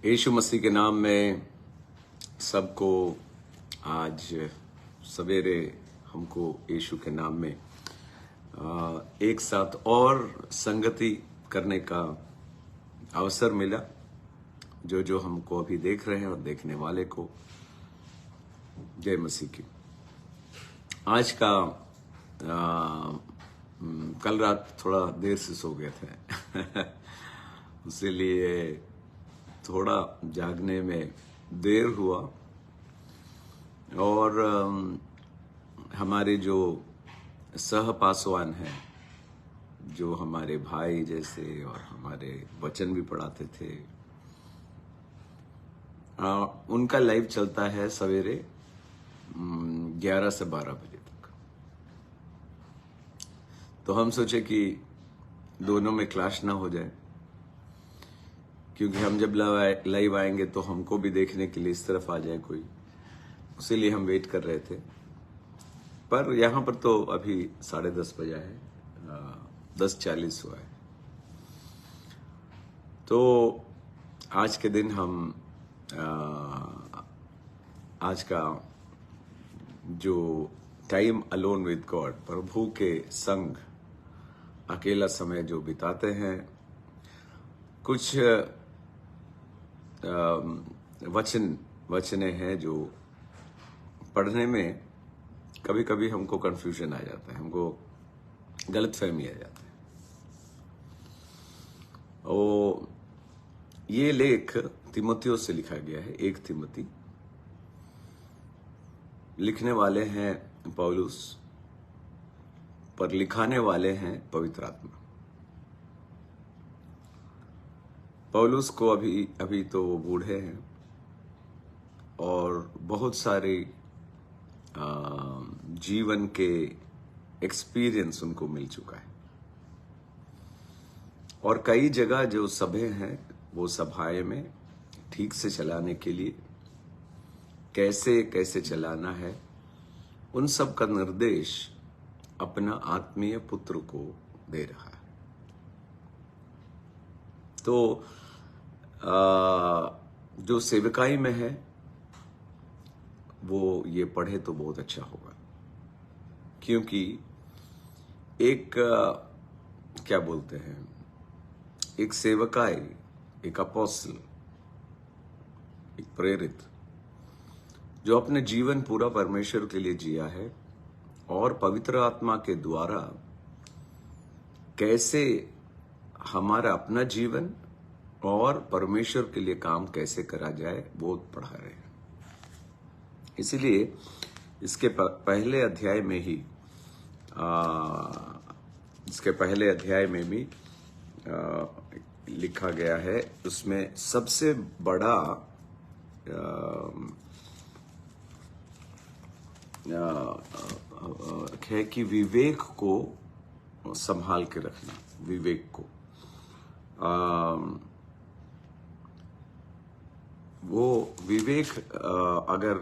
यीशु मसीह के नाम में सबको आज सवेरे हमको यीशु के नाम में एक साथ और संगति करने का अवसर मिला। जो जो हमको अभी देख रहे हैं और देखने वाले को जय मसीह की। आज का कल रात थोड़ा देर से सो गए थे इसीलिए थोड़ा जागने में देर हुआ और हमारे जो सह पासवान हैं, जो हमारे भाई जैसे और हमारे वचन भी पढ़ाते थे, उनका लाइव चलता है सवेरे 11 से 12 बजे तक। तो हम सोचे कि दोनों में क्लैश ना हो जाए, क्योंकि हम जब लाइव आएंगे तो हमको भी देखने के लिए इस तरफ आ जाए कोई, उसीलिए हम वेट कर रहे थे। पर यहाँ पर तो अभी 10:30 बजा है, 10:40 हुआ है। तो आज के दिन हम आज का जो टाइम अलोन विद गॉड, प्रभु के संग अकेला समय जो बिताते हैं, कुछ वचने हैं जो पढ़ने में कभी कभी हमको कंफ्यूजन आ जाता है, हमको गलतफहमी आ जाता है। और ये लेख तिमोथियोस से लिखा गया है, 1 तिमोथी। लिखने वाले हैं पौलुस, पर लिखाने वाले हैं पवित्र आत्मा। पौलुस को अभी तो वो बूढ़े हैं और बहुत सारे जीवन के एक्सपीरियंस उनको मिल चुका है, और कई जगह जो सभा हैं वो सभाएं में ठीक से चलाने के लिए कैसे कैसे चलाना है, उन सब का निर्देश अपना आत्मीय पुत्र को दे रहा है। तो जो सेवकाई में है वो ये पढ़े तो बहुत अच्छा होगा, क्योंकि एक क्या बोलते हैं, एक सेवकाई, एक अपोस्टल, एक प्रेरित जो अपने जीवन पूरा परमेश्वर के लिए जिया है और पवित्र आत्मा के द्वारा कैसे हमारा अपना जीवन और परमेश्वर के लिए काम कैसे करा जाए वो पढ़ा रहे हैं। इसलिए इसके पहले अध्याय में ही लिखा गया है, उसमें सबसे बड़ा है कि विवेक को संभाल के रखना। विवेक को वो विवेक अगर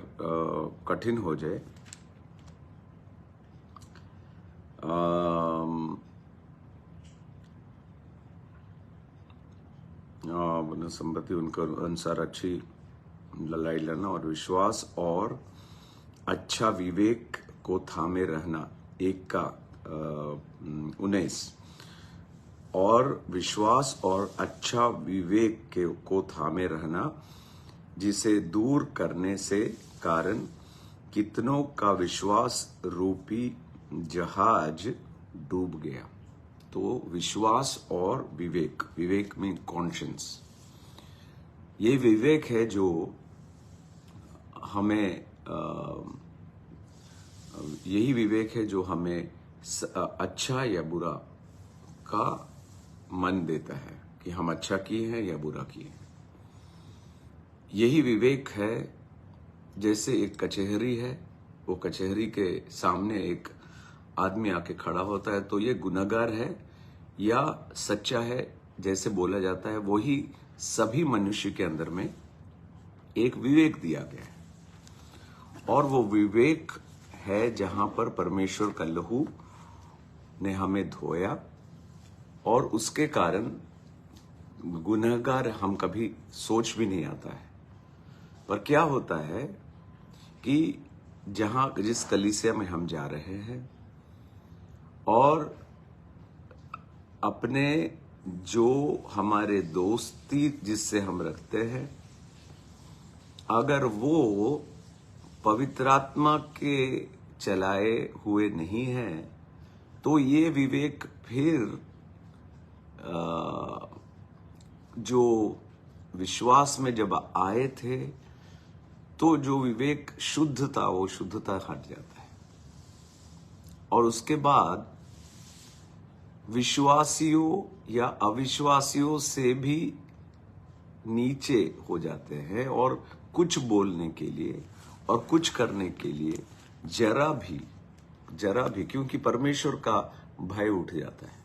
कठिन हो जाए, संपत्ति उनके अनुसार अच्छी लड़ाई लड़ना और विश्वास और अच्छा विवेक को थामे रहना। 1:19 और विश्वास और अच्छा विवेक को थामे रहना, जिसे दूर करने से कारण कितनों का विश्वास रूपी जहाज डूब गया। तो विश्वास और विवेक, विवेक मीन कॉन्शियंस, ये विवेक है जो हमें यही विवेक है जो हमें अच्छा या बुरा का मन देता है कि हम अच्छा किए हैं या बुरा किए हैं। यही विवेक है। जैसे एक कचहरी है, वो कचहरी के सामने एक आदमी आके खड़ा होता है, तो ये गुनहगार है या सच्चा है, जैसे बोला जाता है, वही सभी मनुष्य के अंदर में एक विवेक दिया गया है। और वो विवेक है जहां पर परमेश्वर का लहू ने हमें धोया और उसके कारण गुनहगार हम कभी सोच भी नहीं आता है। पर क्या होता है कि जिस कलीसिया में हम जा रहे हैं और अपने जो हमारे दोस्ती जिससे हम रखते हैं, अगर वो पवित्र आत्मा के चलाए हुए नहीं है, तो ये विवेक फिर जो विश्वास में जब आए थे तो जो विवेक शुद्ध था वो शुद्धता हट जाता है, और उसके बाद विश्वासियों या अविश्वासियों से भी नीचे हो जाते हैं, और कुछ बोलने के लिए और कुछ करने के लिए जरा भी क्योंकि परमेश्वर का भय उठ जाता है।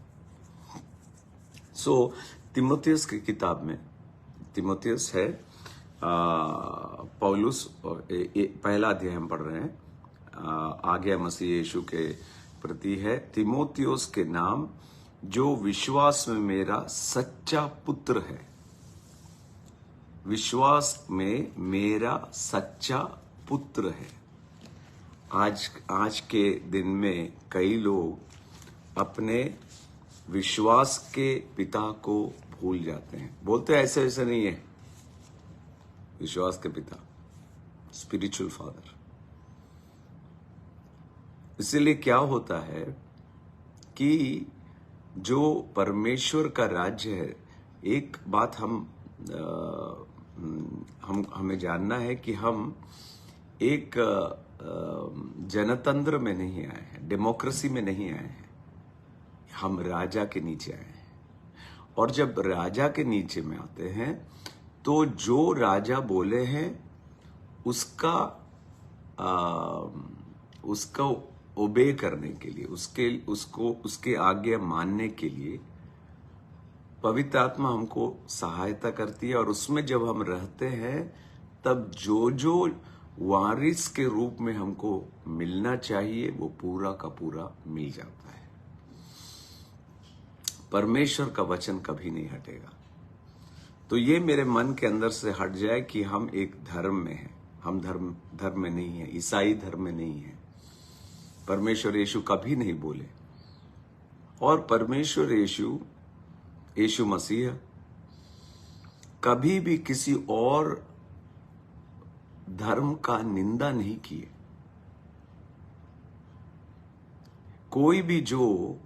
तिमोथियस की किताब में, तिमोथियस है पौलुस, पहला अध्याय हम पढ़ रहे हैं, आज्ञा मसीह यीशु के प्रति है। तिमोथियस के नाम, जो विश्वास में मेरा सच्चा पुत्र है, विश्वास में मेरा सच्चा पुत्र है। आज के दिन में कई लोग अपने विश्वास के पिता को भूल जाते हैं, बोलते हैं ऐसे वैसे नहीं है। विश्वास के पिता, स्पिरिचुअल फादर। इसीलिए क्या होता है कि जो परमेश्वर का राज्य है, एक बात हमें जानना है कि हम एक जनतंत्र में नहीं आए हैं, डेमोक्रेसी में नहीं आए हैं, हम राजा के नीचे आए हैं। और जब राजा के नीचे में आते हैं तो जो राजा बोले हैं उसका ओबे करने के लिए, उसके आज्ञा मानने के लिए पवित्र आत्मा हमको सहायता करती है। और उसमें जब हम रहते हैं तब जो वारिस के रूप में हमको मिलना चाहिए वो पूरा का पूरा मिल जाता है। परमेश्वर का वचन कभी नहीं हटेगा। तो ये मेरे मन के अंदर से हट जाए कि हम एक धर्म में हैं, हम धर्म में नहीं है, ईसाई धर्म में नहीं है। परमेश्वर यीशु कभी नहीं बोले, और परमेश्वर यीशु मसीह कभी भी किसी और धर्म का निंदा नहीं किए। कोई भी जो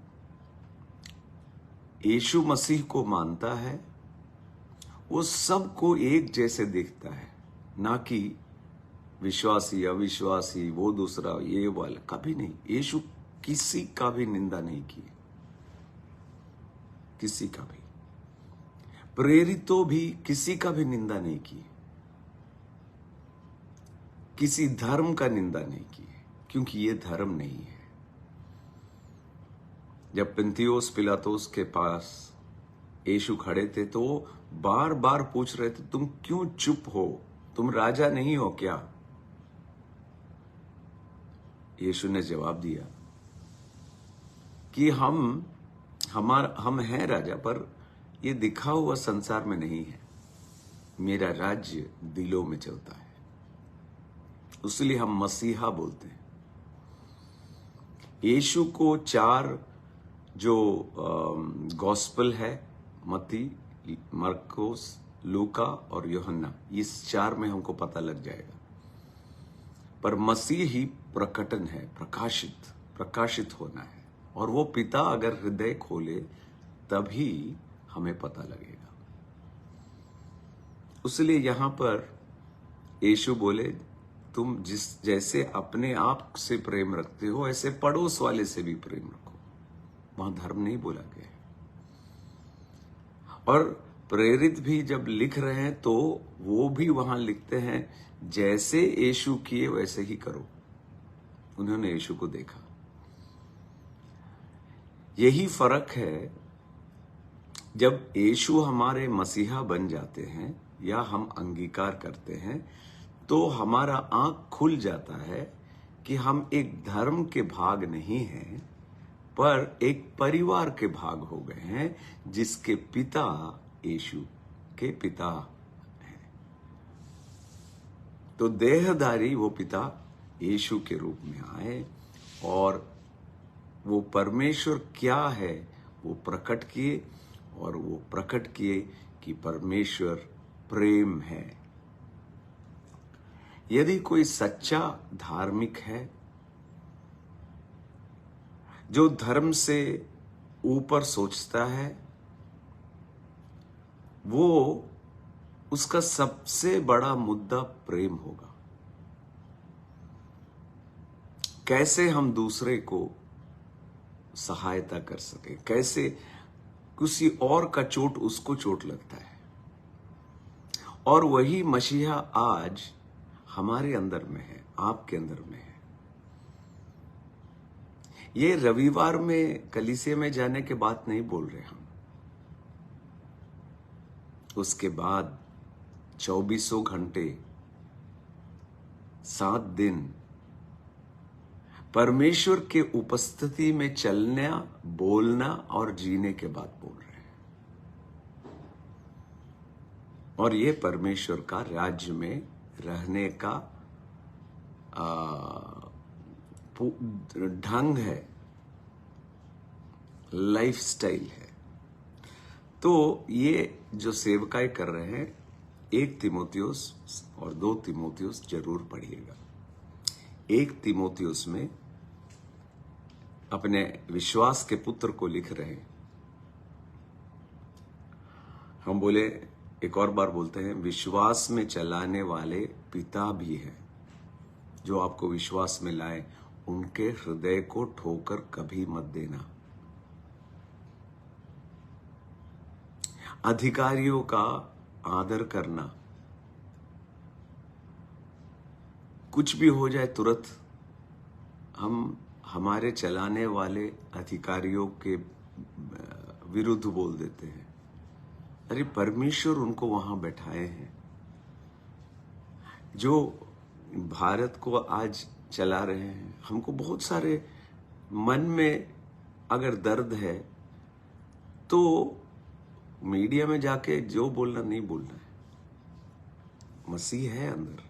यीशु मसीह को मानता है वो सबको एक जैसे देखता है, ना कि विश्वासी अविश्वासी, वो दूसरा ये वाला, कभी नहीं। यीशु किसी का भी निंदा नहीं किए, किसी का भी। प्रेरितों भी किसी का भी निंदा नहीं किए, किसी धर्म का निंदा नहीं किए, क्योंकि ये धर्म नहीं है। जब पिलातुस पिलातुस के पास यीशु खड़े थे तो बार बार पूछ रहे थे, तुम क्यों चुप हो, तुम राजा नहीं हो क्या? यीशु ने जवाब दिया कि हम हैं राजा, पर ये दिखा हुआ संसार में नहीं है, मेरा राज्य दिलों में चलता है। इसलिए हम मसीहा बोलते हैं। यीशु को 4 जो गॉस्पेल है, मत्ती, मरकुस, लूका और यूहन्ना, इस 4 में हमको पता लग जाएगा। पर मसीह ही प्रकटन है, प्रकाशित होना है, और वो पिता अगर हृदय खोले तभी हमें पता लगेगा। इसलिए यहां पर यीशु बोले, तुम जैसे अपने आप से प्रेम रखते हो ऐसे पड़ोस वाले से भी प्रेम रखो। वहां धर्म नहीं बोला गया है। और प्रेरित भी जब लिख रहे हैं तो वो भी वहां लिखते हैं, जैसे यीशु किए वैसे ही करो। उन्होंने यीशु को देखा। यही फर्क है, जब यीशु हमारे मसीहा बन जाते हैं या हम अंगीकार करते हैं तो हमारा आंख खुल जाता है कि हम एक धर्म के भाग नहीं हैं, पर एक परिवार के भाग हो गए हैं, जिसके पिता यीशु के पिता हैं। तो देहधारी वो पिता यीशु के रूप में आए और वो परमेश्वर क्या है वो प्रकट किए, और वो प्रकट किए कि परमेश्वर प्रेम है। यदि कोई सच्चा धार्मिक है जो धर्म से ऊपर सोचता है, वो उसका सबसे बड़ा मुद्दा प्रेम होगा। कैसे हम दूसरे को सहायता कर सके, कैसे किसी और का चोट उसको चोट लगता है। और वही मसीहा आज हमारे अंदर में है, आपके अंदर में है। ये रविवार में कलीसिया में जाने के बात नहीं बोल रहे हम। उसके बाद 24 घंटे 7 दिन परमेश्वर के उपस्थिति में चलना, बोलना और जीने के बाद बोल रहे हैं। और ये परमेश्वर का राज्य में रहने का ढंग है, लाइफस्टाइल है। तो ये जो सेवकाई कर रहे हैं, 1 तीमुथियुस और 2 तीमुथियुस जरूर पढ़िएगा। 1 तीमुथियुस में अपने विश्वास के पुत्र को लिख रहे हैं। हम बोले, एक और बार बोलते हैं, विश्वास में चलाने वाले पिता भी हैं जो आपको विश्वास में लाए। उनके हृदय को ठोकर कभी मत देना। अधिकारियों का आदर करना, कुछ भी हो जाए तुरंत हम हमारे चलाने वाले अधिकारियों के विरुद्ध बोल देते हैं। अरे परमेश्वर उनको वहां बैठाए हैं जो भारत को आज चला रहे हैं। हमको बहुत सारे मन में अगर दर्द है तो मीडिया में जाके जो बोलना नहीं बोलना है। मसीह है अंदर,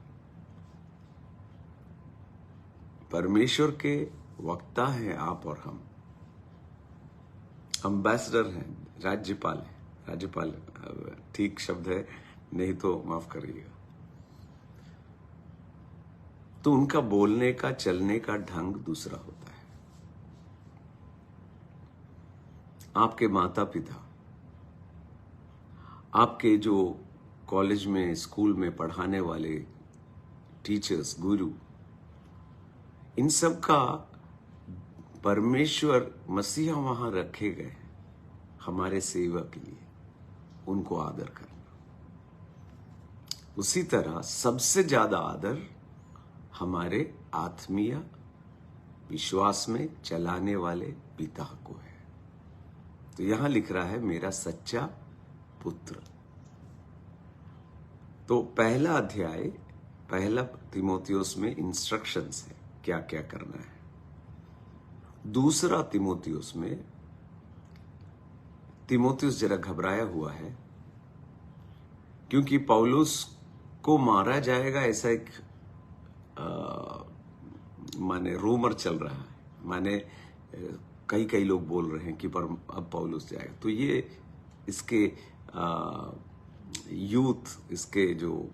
परमेश्वर के वक्ता हैं आप और हम, एम्बेसडर हैं, राज्यपाल हैं। राज्यपाल ठीक शब्द है, नहीं तो माफ करिएगा। तो उनका बोलने का, चलने का ढंग दूसरा होता है। आपके माता पिता, आपके जो कॉलेज में, स्कूल में पढ़ाने वाले टीचर्स, गुरु, इन सब का परमेश्वर मसीहा वहां रखे गए हैं हमारे सेवा के लिए, उनको आदर करना। उसी तरह सबसे ज्यादा आदर हमारे आत्मीय विश्वास में चलाने वाले पिता को है। तो यहां लिख रहा है, मेरा सच्चा पुत्र। तो पहला अध्याय, पहला तीमुथियुस में इंस्ट्रक्शंस है क्या क्या करना है। दूसरा तीमुथियुस में, तीमुथियुस जरा घबराया हुआ है क्योंकि पौलुस को मारा जाएगा ऐसा एक माने रूमर चल रहा है। माने कई लोग बोल रहे हैं कि पर अब पौलुस जाएगा। तो ये इसके यूथ, इसके जो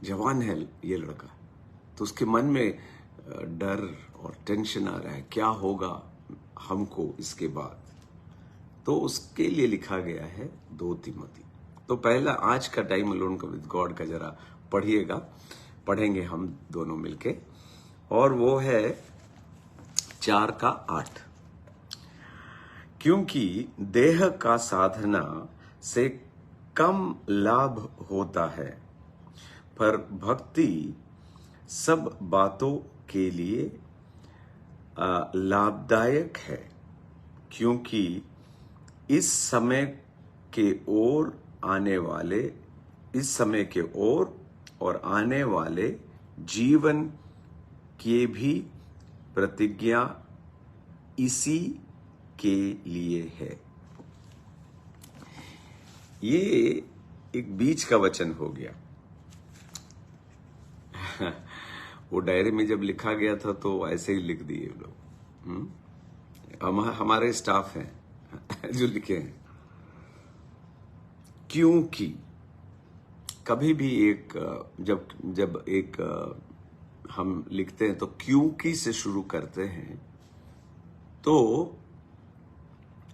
जवान है ये लड़का, तो उसके मन में डर और टेंशन आ रहा है, क्या होगा हमको इसके बाद। तो उसके लिए लिखा गया है 2 तीमुथि। तो पहला आज का टाइम अलोन का विद गॉड का जरा पढ़िएगा, पढ़ेंगे हम दोनों मिलके, और वो है 4:8। क्योंकि देह का साधना से कम लाभ होता है, पर भक्ति सब बातों के लिए लाभदायक है, क्योंकि इस समय के ओर और आने वाले जीवन की भी प्रतिज्ञा इसी के लिए है। ये एक बीच का वचन हो गया। वो डायरी में जब लिखा गया था तो ऐसे ही लिख दिए लोग। हमारे स्टाफ हैं जो लिखे हैं। क्योंकि कभी भी एक जब एक हम लिखते हैं तो क्योंकि से शुरू करते हैं, तो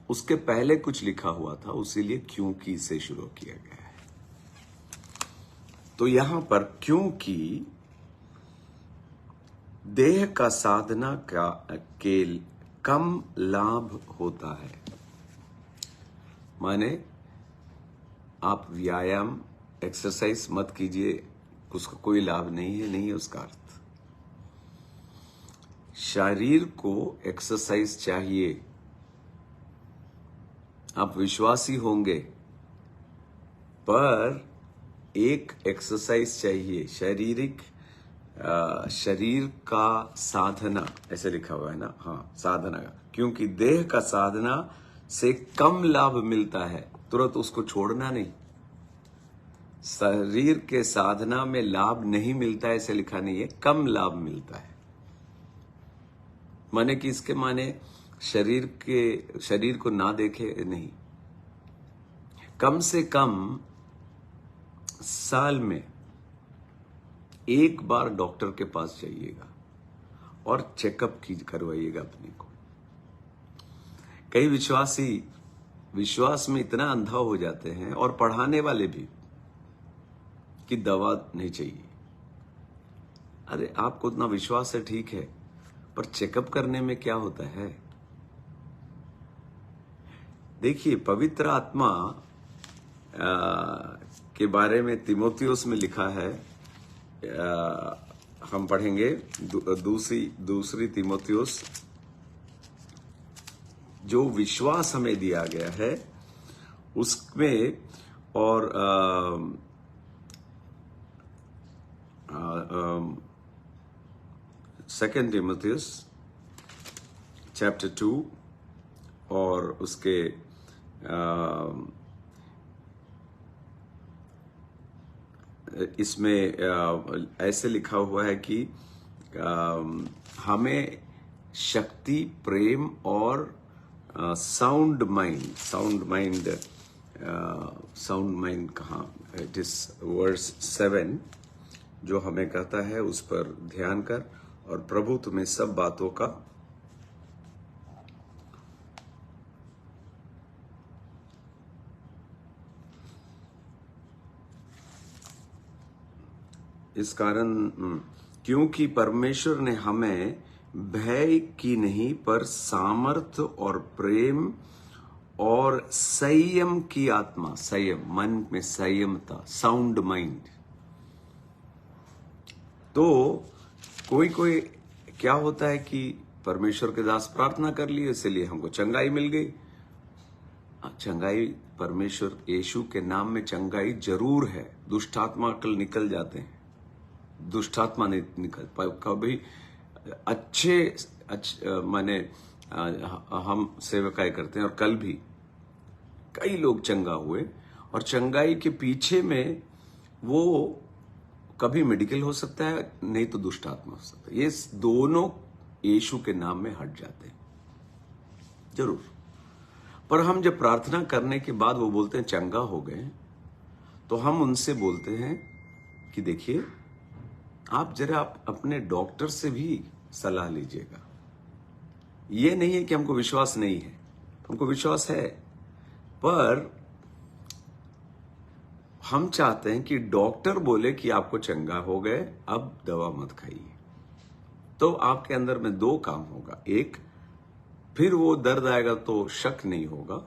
उसके पहले कुछ लिखा हुआ था, उसीलिए क्योंकि से शुरू किया गया है। तो यहां पर क्योंकि देह का साधना के कम लाभ होता है, माने आप व्यायाम एक्सरसाइज मत कीजिए, उसका कोई लाभ नहीं है उसका अर्थ। शरीर को एक्सरसाइज चाहिए। आप विश्वासी होंगे, पर एक एक्सरसाइज चाहिए, शरीर का साधना, ऐसे लिखा हुआ है ना, हाँ, साधना का। क्योंकि देह का साधना से कम लाभ मिलता है, तुरंत उसको छोड़ना नहीं। शरीर के साधना में लाभ नहीं मिलता है ऐसे लिखा नहीं है, कम लाभ मिलता है। माने कि इसके माने शरीर को ना देखे नहीं, कम से कम साल में एक बार डॉक्टर के पास जाइएगा और चेकअप करवाइएगा अपने को। कई विश्वासी विश्वास में इतना अंधा हो जाते हैं, और पढ़ाने वाले भी, कि दवा नहीं चाहिए। अरे आपको उतना विश्वास है, ठीक है, पर चेकअप करने में क्या होता है? देखिए, पवित्र आत्मा के बारे में तीमुथियुस में लिखा है, हम पढ़ेंगे दूसरी तीमुथियुस, जो विश्वास हमें दिया गया है उसमें, और सेकेंड तीमुथियुस चैप्टर 2 और उसके इसमें ऐसे लिखा हुआ है कि हमें शक्ति, प्रेम और साउंड माइंड कहाँ, इट इज वर्स 7, जो हमें कहता है उस पर ध्यान कर और प्रभु तुम्हें सब बातों का इस कारण, क्योंकि परमेश्वर ने हमें भय की नहीं पर सामर्थ और प्रेम और संयम की आत्मा, संयम, मन में संयमता, साउंड माइंड। तो कोई क्या होता है कि परमेश्वर के दास प्रार्थना कर लिए, इसलिए हमको चंगाई मिल गई। चंगाई, परमेश्वर यीशु के नाम में चंगाई जरूर है। दुष्टात्मा कल निकल जाते हैं, दुष्टात्मा नहीं निकल पाए कभी। अच्छे माने हम सेवकाई करते हैं, और कल भी कई लोग चंगा हुए, और चंगाई के पीछे में वो कभी मेडिकल हो सकता है, नहीं तो दुष्टात्मा हो सकता है। ये दोनों यीशु के नाम में हट जाते हैं जरूर। पर हम जब प्रार्थना करने के बाद वो बोलते हैं चंगा हो गए, तो हम उनसे बोलते हैं कि देखिए, आप जरा अपने डॉक्टर से भी सलाह लीजिएगा। ये नहीं है कि हमको विश्वास नहीं है, हमको विश्वास है, पर हम चाहते हैं कि डॉक्टर बोले कि आपको चंगा हो गए, अब दवा मत खाइए। तो आपके अंदर में दो काम होगा, एक, फिर वो दर्द आएगा तो शक नहीं होगा,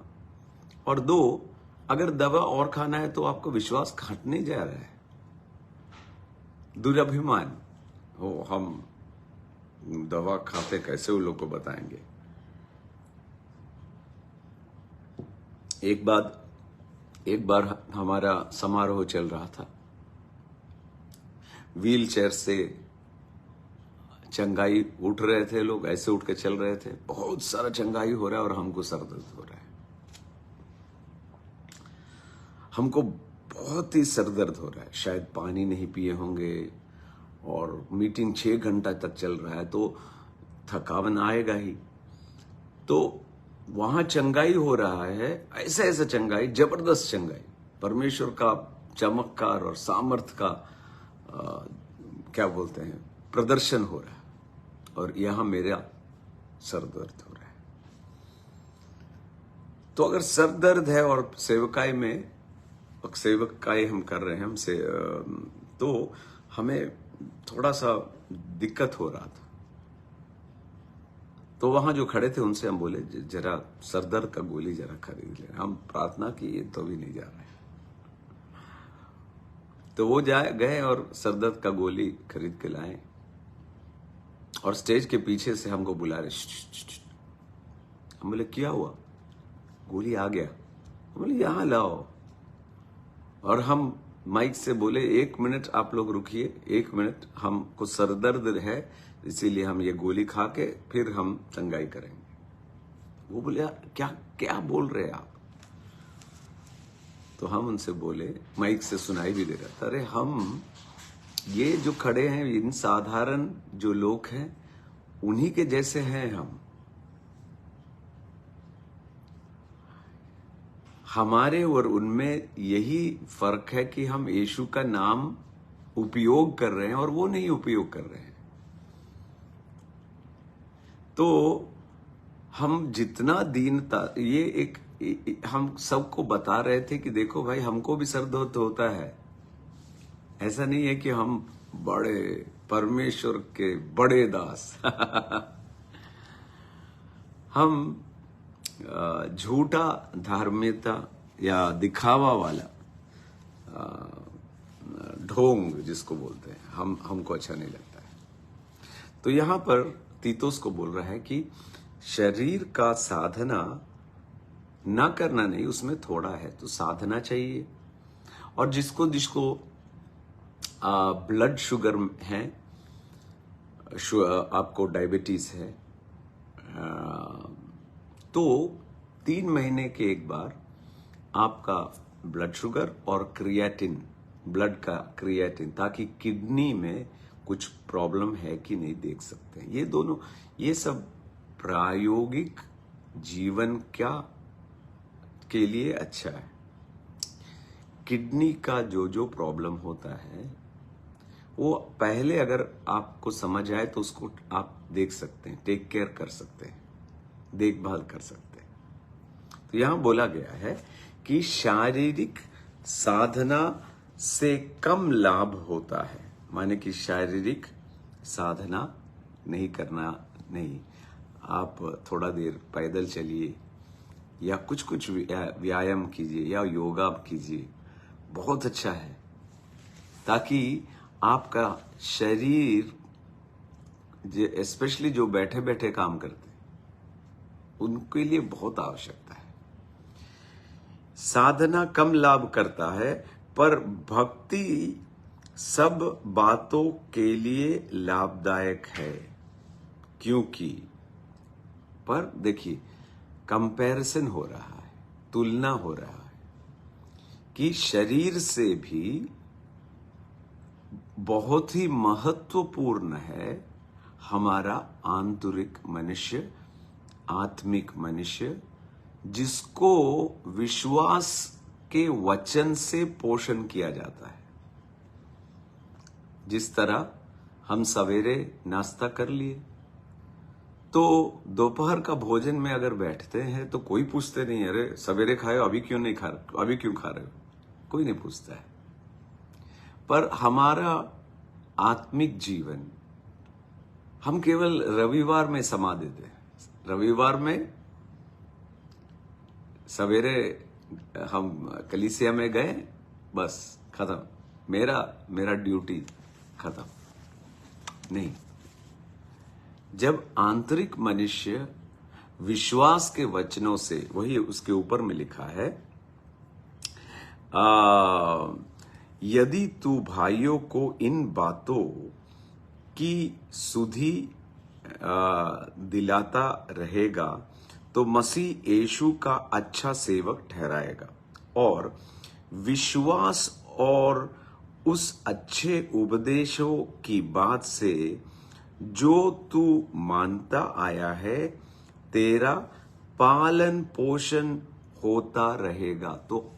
और दो, अगर दवा और खाना है तो आपको विश्वास घटने जा रहा है। दुर्भिमान हो, हम दवा खाते कैसे उन लोग को बताएंगे। एक बार हमारा समारोह चल रहा था, व्हील चेयर से चंगाई उठ रहे थे, लोग ऐसे उठ के चल रहे थे, बहुत सारा चंगाई हो रहा है और हमको सर दर्द हो रहा है। हमको बहुत ही सर दर्द हो रहा है, शायद पानी नहीं पिए होंगे और मीटिंग 6 घंटा तक चल रहा है तो थकान आएगा ही। तो वहां चंगाई हो रहा है, ऐसा ऐसा चंगाई, जबरदस्त चंगाई, परमेश्वर का चमत्कार और सामर्थ का क्या बोलते हैं, प्रदर्शन हो रहा है, और यहां मेरा सर दर्द हो रहा है। तो अगर सर दर्द है और सेवकाई हम कर रहे हैं, हमसे तो हमें थोड़ा सा दिक्कत हो रहा था। तो वहां जो खड़े थे उनसे हम बोले जरा सर दर्द का गोली जरा खरीद ले। हम प्रार्थना किए तो भी नहीं जा रहे। तो वो गए और सर दर्द का गोली खरीद के लाए और स्टेज के पीछे से हमको बुला रहे। हम बोले क्या हुआ? गोली आ गया। हम बोले यहां लाओ। और हम माइक से बोले 1 मिनट आप लोग रुकिए, 1 मिनट, हमको सर दर्द है इसीलिए हम ये गोली खा के फिर हम चंगाई करेंगे। वो बोले क्या क्या बोल रहे आप? तो हम उनसे बोले, माइक से सुनाई भी दे रहा था, अरे हम ये जो खड़े हैं इन साधारण जो लोग हैं उन्हीं के जैसे हैं। हमारे और उनमें यही फर्क है कि हम यीशु का नाम उपयोग कर रहे हैं और वो नहीं उपयोग कर रहे हैं। तो हम जितना दीनता, ये एक हम सबको बता रहे थे कि देखो भाई हमको भी सर दर्द होता है। ऐसा नहीं है कि हम बड़े परमेश्वर के बड़े दास हम झूठा धार्मिकता या दिखावा वाला ढोंग जिसको बोलते हैं, हमको अच्छा नहीं लगता है। तो यहां पर तीतुस को बोल रहा है कि शरीर का साधना ना करना नहीं, उसमें थोड़ा है तो साधना चाहिए। और जिसको ब्लड शुगर है, आपको डायबिटीज है, तो 3 महीने के एक बार आपका ब्लड शुगर और क्रिएटिन, ब्लड का क्रिएटिन, ताकि किडनी में कुछ प्रॉब्लम है कि नहीं देख सकते हैं। ये दोनों, ये सब प्रायोगिक जीवन के लिए अच्छा है। किडनी का जो प्रॉब्लम होता है वो पहले अगर आपको समझ आए तो उसको आप देख सकते हैं, टेक केयर कर सकते हैं, देखभाल कर सकते हैं। तो यहां बोला गया है कि शारीरिक साधना से कम लाभ होता है, माने कि शारीरिक साधना नहीं करना नहीं, आप थोड़ा देर पैदल चलिए या कुछ व्यायाम कीजिए या योगा कीजिए, बहुत अच्छा है, ताकि आपका शरीर, स्पेशली जो बैठे बैठे काम करते हैं उनके लिए बहुत आवश्यकता है। साधना कम लाभ करता है पर भक्ति सब बातों के लिए लाभदायक है, क्योंकि पर देखिए कंपैरिजन हो रहा है, तुलना हो रहा है कि शरीर से भी बहुत ही महत्वपूर्ण है हमारा आंतरिक मनुष्य, आत्मिक मनुष्य, जिसको विश्वास के वचन से पोषण किया जाता है। जिस तरह हम सवेरे नाश्ता कर लिए तो दोपहर का भोजन में अगर बैठते हैं तो कोई पूछते नहीं, अरे सवेरे खाए अभी क्यों नहीं खा रहे, अभी क्यों खा रहे हो, कोई नहीं पूछता है। पर हमारा आत्मिक जीवन हम केवल रविवार में समा देते हैं। रविवार में सवेरे हम कलीसिया में गए, बस खत्म, मेरा ड्यूटी खत्म। नहीं, जब आंतरिक मनुष्य विश्वास के वचनों से, वही उसके ऊपर में लिखा है, यदि तू भाइयों को इन बातों की सुधि दिलाता रहेगा तो मसीह यीशु का अच्छा सेवक ठहराएगा और विश्वास और उस अच्छे उपदेशों की बात से जो तू मानता आया है तेरा पालन पोषण होता रहेगा। तो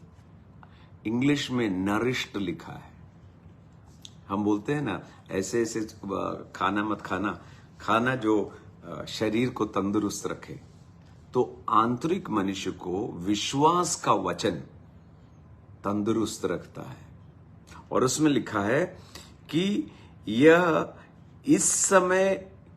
इंग्लिश में नरिश्ड लिखा है। हम बोलते हैं ना ऐसे ऐसे खाना मत खाना, खाना जो शरीर को तंदुरुस्त रखे। तो आंतरिक मनुष्य को विश्वास का वचन तंदुरुस्त रखता है और उसमें लिखा है कि यह इस समय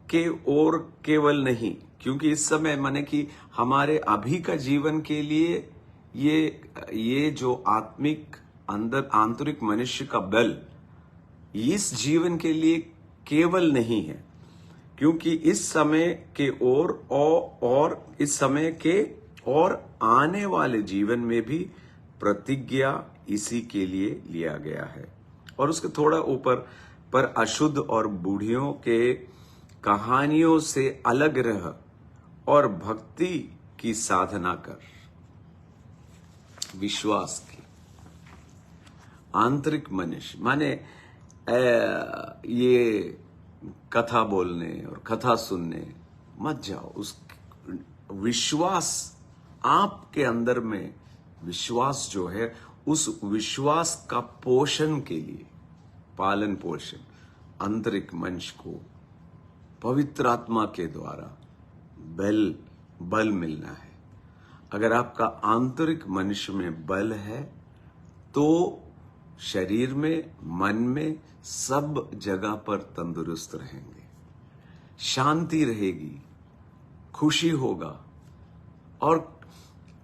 के और केवल नहीं, क्योंकि इस समय माने कि हमारे अभी का जीवन के लिए ये जो आत्मिक अंदर आंतरिक मनुष्य का बल इस जीवन के लिए केवल नहीं है, क्योंकि इस समय के और इस समय के और आने वाले जीवन में भी प्रतिज्ञा इसी के लिए लिया गया है। और उसके थोड़ा ऊपर पर अशुद्ध और बूढ़ियों के कहानियों से अलग रह और भक्ति की साधना कर। विश्वास की आंतरिक मनुष्य माने ये कथा बोलने और कथा सुनने मत जाओ। उस विश्वास आपके अंदर में विश्वास जो है उस विश्वास का पोषण के लिए पालन पोषण आंतरिक मनुष्य को पवित्र आत्मा के द्वारा बल मिलना है। अगर आपका आंतरिक मनुष्य में बल है तो शरीर में मन में सब जगह पर तंदुरुस्त रहेंगे, शांति रहेगी, खुशी होगा और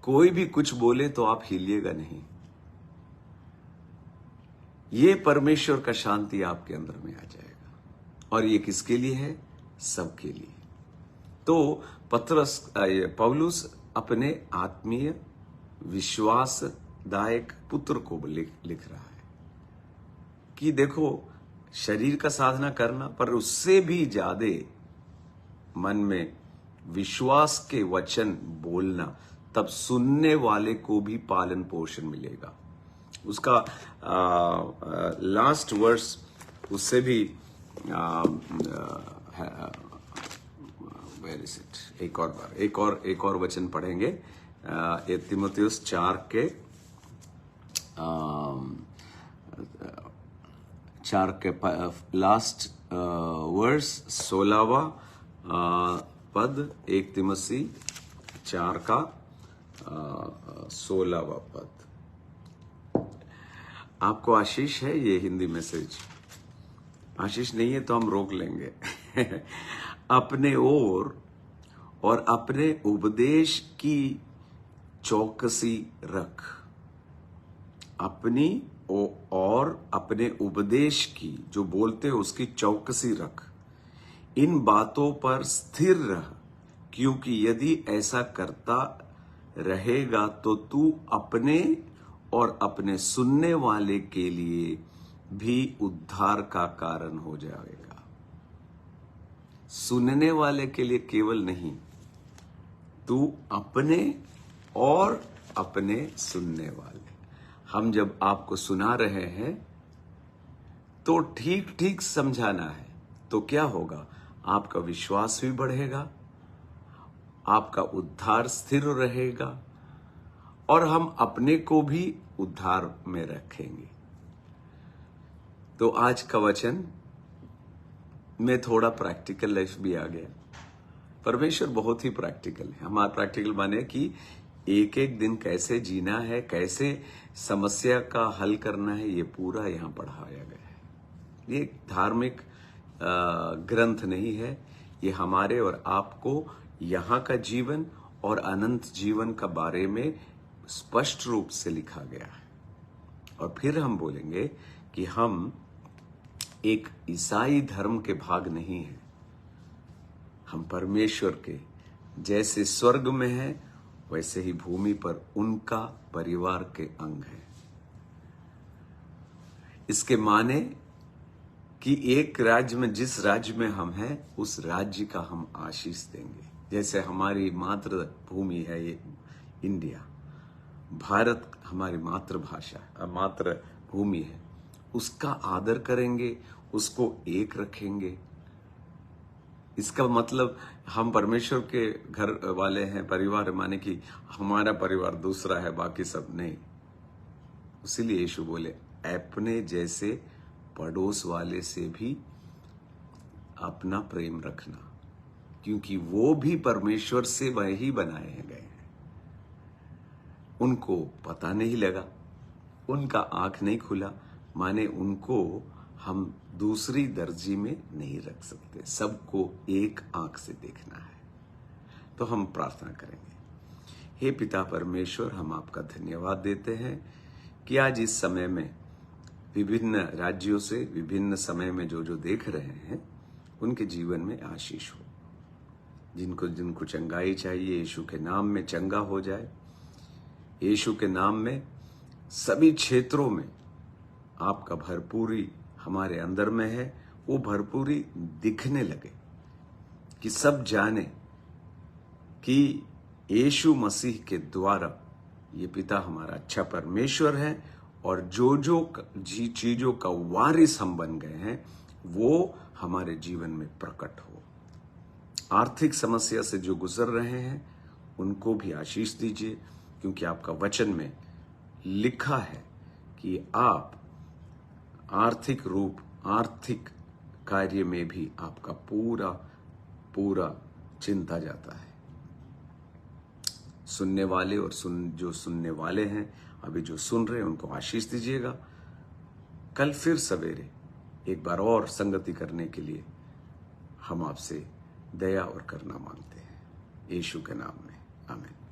कोई भी कुछ बोले तो आप हिलिएगा नहीं। ये परमेश्वर का शांति आपके अंदर में आ जाएगा। और ये किसके लिए है? सबके लिए। तो पौलुस अपने आत्मीय विश्वासदायक पुत्र को लिख रहा है कि देखो शरीर का साधना करना, पर उससे भी ज्यादा मन में विश्वास के वचन बोलना, तब सुनने वाले को भी पालन पोषण मिलेगा। उसका लास्ट वर्स उससे भी वेयर इज इट, एक और वचन पढ़ेंगे। तीमुथियुस 4 के लास्ट वर्स 16वां पद, 1 तीमुथी 4 का 16वां पद। आपको आशीष है ये हिंदी मैसेज? आशीष नहीं है तो हम रोक लेंगे। अपने ओर और अपने उपदेश की चौकसी रख। अपनी और अपने उपदेश की जो बोलते हो उसकी चौकसी रख। इन बातों पर स्थिर रह, क्योंकि यदि ऐसा करता रहेगा तो तू अपने और अपने सुनने वाले के लिए भी उद्धार का कारण हो जाएगा। सुनने वाले के लिए केवल नहीं, तू अपने और अपने सुनने वाले। हम जब आपको सुना रहे हैं तो ठीक ठीक समझाना है, तो क्या होगा? आपका विश्वास भी बढ़ेगा, आपका उद्धार स्थिर रहेगा और हम अपने को भी उद्धार में रखेंगे। तो आज का वचन में थोड़ा प्रैक्टिकल लाइफ भी आ गया। परमेश्वर बहुत ही प्रैक्टिकल है। हमारा प्रैक्टिकल माने कि एक एक दिन कैसे जीना है, कैसे समस्या का हल करना है, ये पूरा यहाँ पढ़ाया गया है। ये धार्मिक ग्रंथ नहीं है, ये हमारे और आपको यहाँ का जीवन और अनंत जीवन का बारे में स्पष्ट रूप से लिखा गया है। और फिर हम बोलेंगे कि हम एक ईसाई धर्म के भाग नहीं हैं, हम परमेश्वर के जैसे स्वर्ग में हैं वैसे ही भूमि पर उनका परिवार के अंग हैं। इसके माने कि एक राज्य में, जिस राज्य में हम हैं उस राज्य का हम आशीष देंगे। जैसे हमारी मातृभूमि है ये इंडिया, भारत हमारी मातृभाषा, मातृभूमि है, उसका आदर करेंगे, उसको एक रखेंगे। इसका मतलब हम परमेश्वर के घर वाले हैं, परिवार, माने कि हमारा परिवार दूसरा है, बाकी सब नहीं। इसीलिए यीशु बोले अपने जैसे पड़ोस वाले से भी अपना प्रेम रखना, क्योंकि वो भी परमेश्वर से वही बनाए गए हैं। उनको पता नहीं लगा, उनका आंख नहीं खुला, माने उनको हम दूसरी दर्जी में नहीं रख सकते, सबको एक आंख से देखना है। तो हम प्रार्थना करेंगे। हे पिता परमेश्वर, हम आपका धन्यवाद देते हैं कि आज इस समय में विभिन्न राज्यों से, विभिन्न समय में जो जो देख रहे हैं उनके जीवन में आशीष हो। जिनको चंगाई चाहिए, यीशु के नाम में चंगा हो जाए। यीशु के नाम में सभी क्षेत्रों में आपका भरपूरी हमारे अंदर में है, वो भरपूरी दिखने लगे, कि सब जाने कि यीशु मसीह के द्वारा ये पिता हमारा अच्छा परमेश्वर है, और जो जो चीजों का वारिस हम बन गए हैं वो हमारे जीवन में प्रकट हो। आर्थिक समस्या से जो गुजर रहे हैं उनको भी आशीष दीजिए, क्योंकि आपका वचन में लिखा है कि आप आर्थिक कार्य में भी आपका पूरा चिंता जाता है। सुनने वाले और जो सुनने वाले हैं, अभी जो सुन रहे हैं, उनको आशीष दीजिएगा। कल फिर सवेरे एक बार और संगति करने के लिए हम आपसे दया और करुणा मांगते हैं, यीशु के नाम में, आमीन।